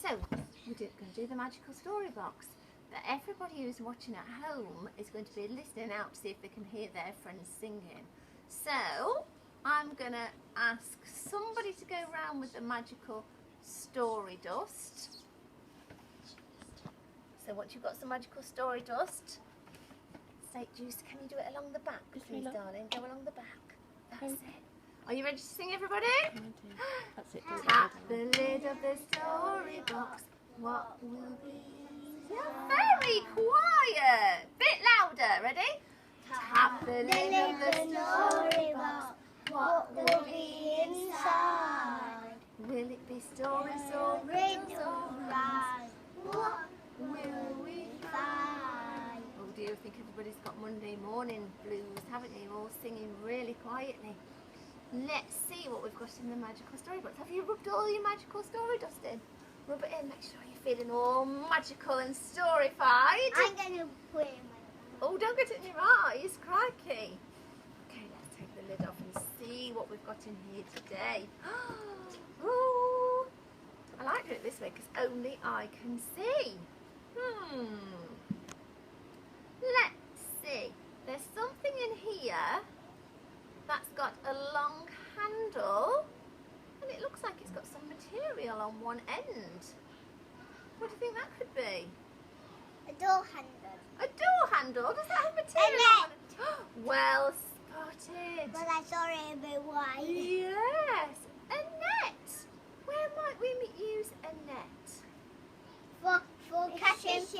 So, we're going to do the magical story box. But everybody who's watching at home is going to be listening out to see if they can hear their friends singing. So, I'm going to ask somebody to go around with the magical story dust. So once you've got some magical story dust, say, Juice, can you do it along the back, please, darling? Go along the back. That's it. Are you ready to sing, everybody? That's it. Tap the lid of the story box. What will be? You're very quiet. Bit louder. Ready? Tap the lid of the story box. What will be inside? Will it be stories or riddles or rhymes? What will we find? Oh dear, I think everybody's got Monday morning blues, haven't you? All singing really quietly. Let's see what we've got in the magical storybox. Have you rubbed all your magical story dust in? Rub it in, make sure you're feeling all magical and storyfied. I'm going to put it in my mouth. Oh, don't get it in your eyes, crikey. Okay, let's take the lid off and see what we've got in here today. Ooh, I like doing it this way because only I can see. Let's see. There's something in here that's got a long handle and it looks like it's got some material on one end. What do you think that could be? A door handle. A door handle? Does that have material on it? Well spotted. But I saw it a bit wide. Yes, a net. Where might we use a net? For catching fish.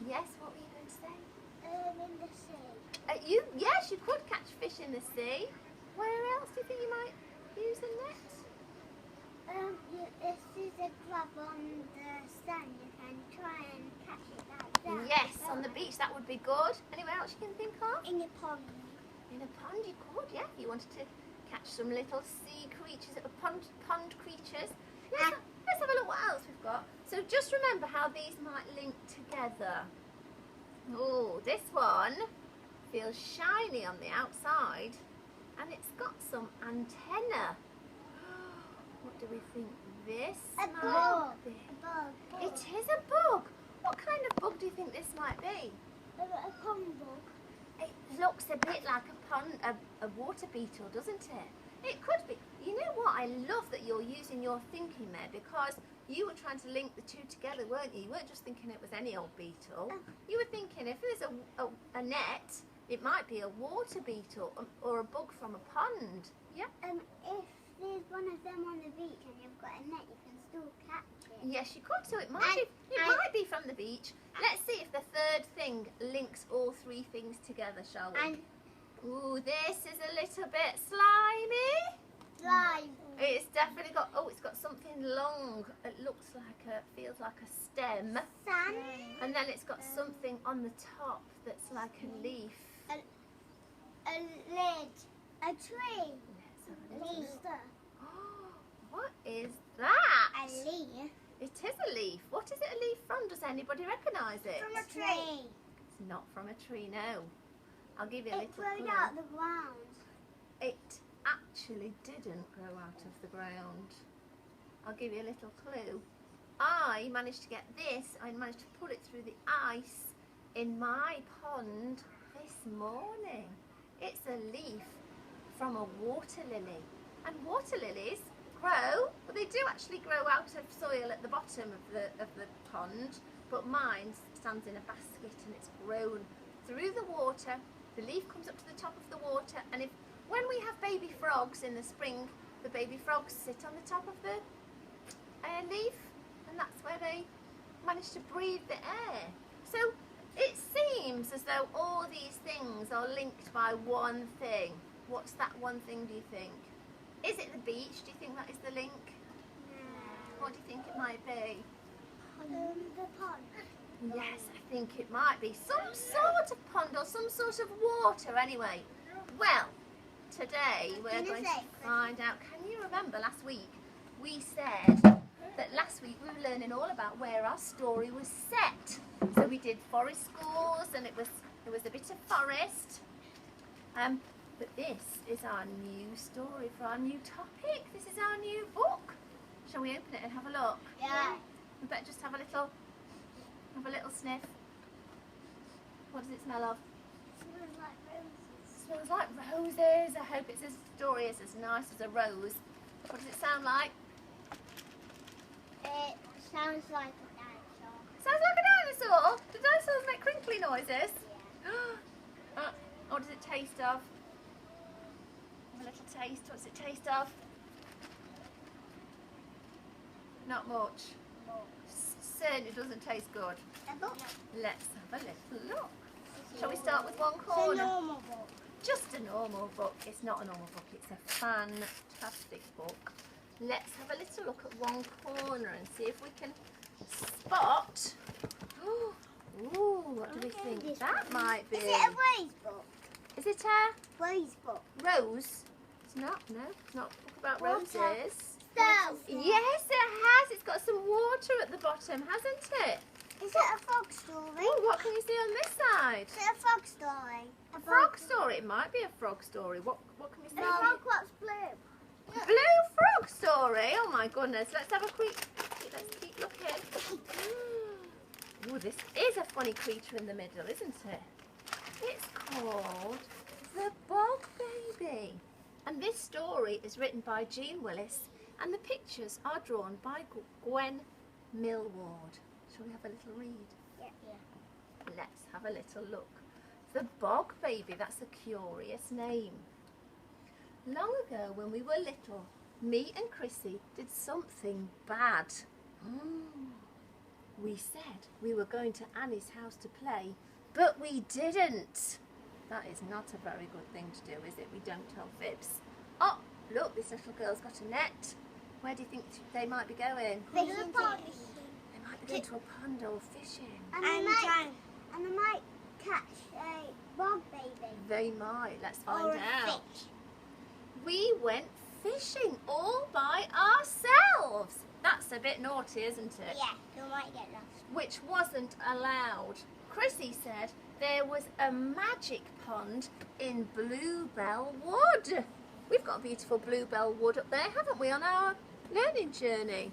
Yes, what were you going to say? In the sea. Yes, you could catch fish in the sea. Where else do you think you might use a net? If there's a crab on the sand, you can try and catch it like that. Yes, on the beach, that would be good. Anywhere else you can think of? In a pond. In a pond you could, yeah. If you wanted to catch some little sea creatures, pond creatures. Let's have a look what else we've got. So just remember how these might link together. Oh, this one feels shiny on the outside and it's got some antenna. What do we think this might be? A bug. It is a bug. What kind of bug do you think this might be? A pond bug. It looks a bit like a water beetle, doesn't it? It could be. You know what? I love that you're using your thinking there because you were trying to link the two together, weren't you? You weren't just thinking it was any old beetle. You were thinking if there's a net, it might be a water beetle or a bug from a pond. Yeah. If there's one of them on the beach and you've got a net, you can still catch it. Yes, you could. So it might be from the beach. Let's see if the third thing links all three things together, shall we? Ooh, this is a little bit slimy. Slime. It's definitely got, it's got something long. It looks like feels like a stem. Sand. And then it's got something on the top that's like a leaf. A lid. A tree. Let's have a Leaf. Oh, what is that? A leaf. It is a leaf. What is it a leaf from? Does anybody recognise it? From a tree. It's not from a tree, no. I'll give you a It little grew clue. out the ground. It actually didn't grow out of the ground. I'll give you a little clue. I managed to get this, I managed to put it through the ice in my pond this morning. It's a leaf from a water lily. And water lilies grow, but they do actually grow out of soil at the bottom of the pond, but mine stands in a basket and it's grown through the water. The leaf comes up to the top of the water, and when we have baby frogs in the spring, the baby frogs sit on the top of the leaf, and that's where they manage to breathe the air. So it seems as though all these things are linked by one thing. What's that one thing, do you think? Is it the beach? Do you think that is the link? No. What do you think it might be? The pond. Yes, I think it might be some sort of pond or some sort of water anyway. Well, today we're going to find out. Can you remember last week we said that last week we were learning all about where our story was set. So we did forest schools and it was a bit of forest. But this is our new story for our new topic. This is our new book. Shall we open it and have a look? Yeah. does it smell of? Smells like roses. Smells like roses. I hope it's as story is as nice as a rose. What does it sound like? It sounds like a dinosaur. Sounds like a dinosaur. Do dinosaurs make crinkly noises? What does it taste of? Have a little taste. What does it taste of? Not much. Certainly doesn't taste good. A book. Let's have a little look. Shall we start with one It's a corner? normal book. Just a normal book. It's not a normal book. It's a fantastic book. Let's have a little look at one corner and see if we can spot. Ooh, what do we think this that one. might be? Is it a rose book? Is it a Rose book. rose? It's not. No, it's not a book about Water. roses. Storybox. Yes, it has. It's got some water at the bottom, hasn't it? Is it a frog story? Oh, what can you see on this side? Is it a frog story? A frog story. It might be a frog story. What can we see? A frog what's blue? Blue frog story. Oh my goodness. Let's have a quick. Let's keep looking. Oh, this is a funny creature in the middle, isn't it? It's called the Bog Baby. And this story is written by Jean Willis, and the pictures are drawn by Gwen Millward. Shall we have a little read? Yeah. Let's have a little look. The Bog Baby, that's a curious name. Long ago when we were little, me and Chrissy did something bad. We said we were going to Annie's house to play, but we didn't. That is not a very good thing to do, is it? We don't tell fibs. Oh, look, this little girl's got a net. Where do you think they might be going? Fishing. They might be going to a pond or fishing. And they might catch a bog baby. They might. Let's find Or a out. fish. We went fishing all by ourselves. That's a bit naughty, isn't it? Yeah, you might get lost. Which wasn't allowed. Chrissy said there was a magic pond in Bluebell Wood. We've got a beautiful Bluebell Wood up there, haven't we, on our learning journey?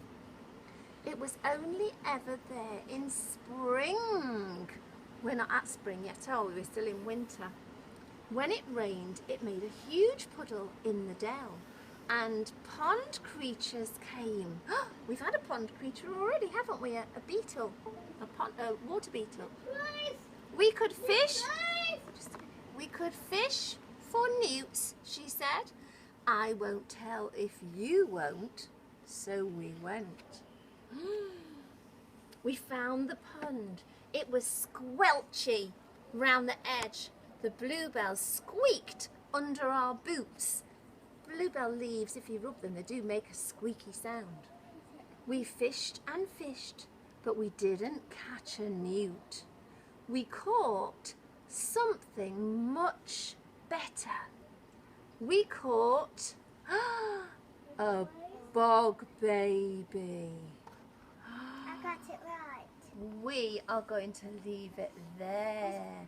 It was only ever there in spring. We're not at spring yet, are we? We're still in winter. When it rained, it made a huge puddle in the dell, and pond creatures came. We've had a pond creature already, haven't we? A beetle, a water beetle. We could fish. We could fish for newts, she said. I won't tell if you won't. So we went. We found the pond. It was squelchy round the edge. The bluebells squeaked under our boots. Bluebell leaves, if you rub them, they do make a squeaky sound. We fished and fished, but we didn't catch a newt. We caught something much better. We caught a bog baby. I got it right. We are going to leave it there.